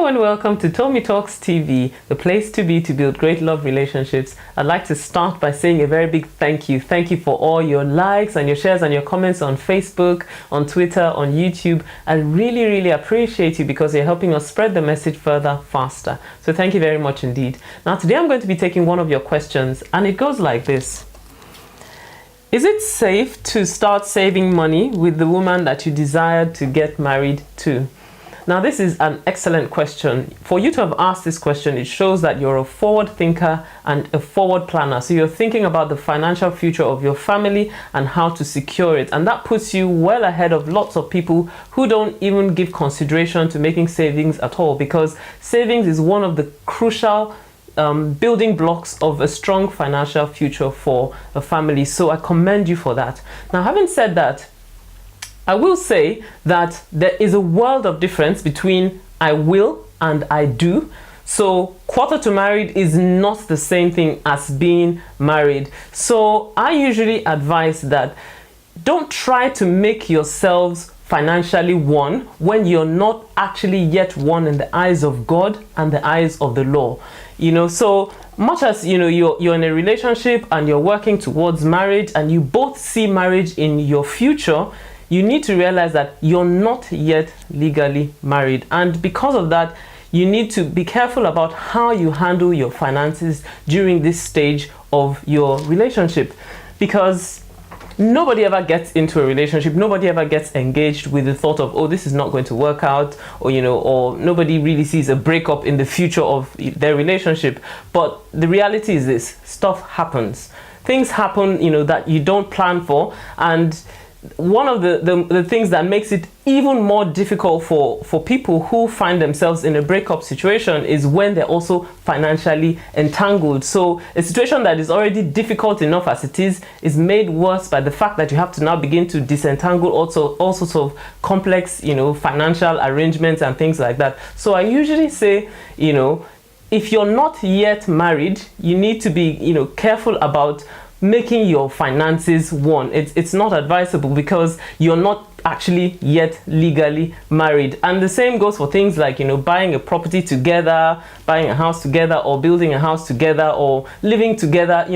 and welcome to Tommy Talks TV, the place to be to build great love relationships. I'd like to start by saying a very big thank you. Thank you for all your likes and your shares and your comments on Facebook, on Twitter, on YouTube. I really, really appreciate you because you're helping us spread the message further, faster. So thank you very much indeed. Now today I'm going to be taking one of your questions and it goes like this. Is it safe to start saving money with the woman that you desired to get married to? Now, this is an excellent question. For you to have asked this question, it shows that you're a forward thinker and a forward planner. So you're thinking about the financial future of your family and how to secure it. And that puts you well ahead of lots of people who don't even give consideration to making savings at all, because savings is one of the crucial building blocks of a strong financial future for a family. So I commend you for that. Now, having said that, I will say that there is a world of difference between I will and I do. So quarter to married is not the same thing as being married. So I usually advise that don't try to make yourselves financially one when you're not actually yet one in the eyes of God and the eyes of the law. So much as you're in a relationship and you're working towards marriage and you both see marriage in your future, you need to realize that you're not yet legally married. And because of that, you need to be careful about how you handle your finances during this stage of your relationship, because nobody ever gets into a relationship, nobody ever gets engaged with the thought of, oh, this is not going to work out, or nobody really sees a breakup in the future of their relationship. But the reality is this: stuff happens. Things happen, that you don't plan for. And one of the things that makes it even more difficult for people who find themselves in a breakup situation is when they're also financially entangled. So a situation that is already difficult enough as it is made worse by the fact that you have to now begin to disentangle also all sorts of complex, financial arrangements and things like that. So I usually say, if you're not yet married, you need to be, careful about making your finances one. It's not advisable because you're not actually yet legally married. And the same goes for things like buying a property together, buying a house together, or building a house together, or living together.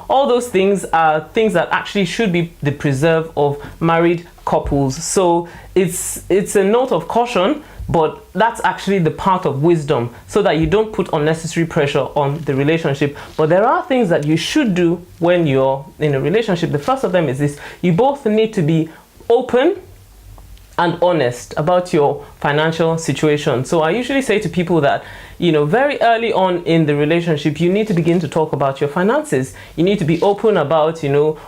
All those things are things that actually should be the preserve of married couples. So it's a note of caution, but that's actually the path of wisdom, so that you don't put unnecessary pressure on the relationship. But there are things that you should do when you're in a relationship. The first of them is this: you both need to be open and honest about your financial situation. So I usually say to people that, very early on in the relationship, you need to begin to talk about your finances. You need to be open about,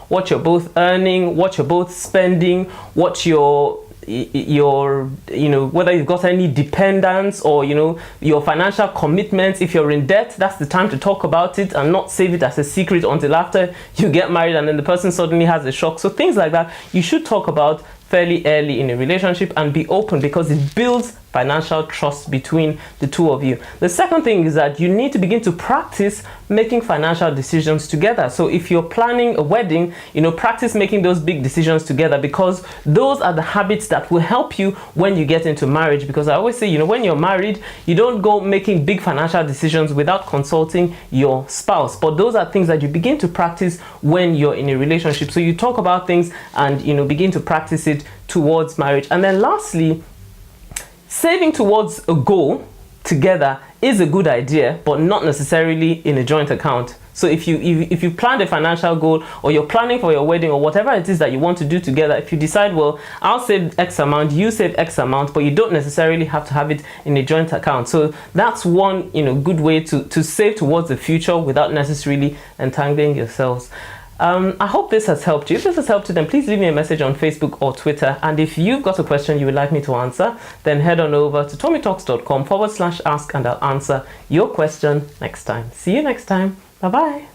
what you're both earning, what you're both spending, what your whether you've got any dependents or your financial commitments. If you're in debt, that's the time to talk about it and not save it as a secret until after you get married and then the person suddenly has a shock. So things like that you should talk about fairly early in a relationship and be open, because it builds financial trust between the two of you. The second thing is that you need to begin to practice making financial decisions together. So if you're planning a wedding, practice making those big decisions together, because those are the habits that will help you when you get into marriage. Because I always say, when you're married, you don't go making big financial decisions without consulting your spouse. But those are things that you begin to practice when you're in a relationship. So you talk about things and, begin to practice it towards marriage. And then lastly, saving towards a goal together is a good idea, but not necessarily in a joint account. So if you planned a financial goal, or you're planning for your wedding, or whatever it is that you want to do together, if you decide, well, I'll save X amount, you save X amount, but you don't necessarily have to have it in a joint account. So that's one good way to save towards the future without necessarily entangling yourselves. I hope this has helped you. If this has helped you, then please leave me a message on Facebook or Twitter. And if you've got a question you would like me to answer, then head on over to tommytalks.com/ask and I'll answer your question next time. See you next time. Bye-bye.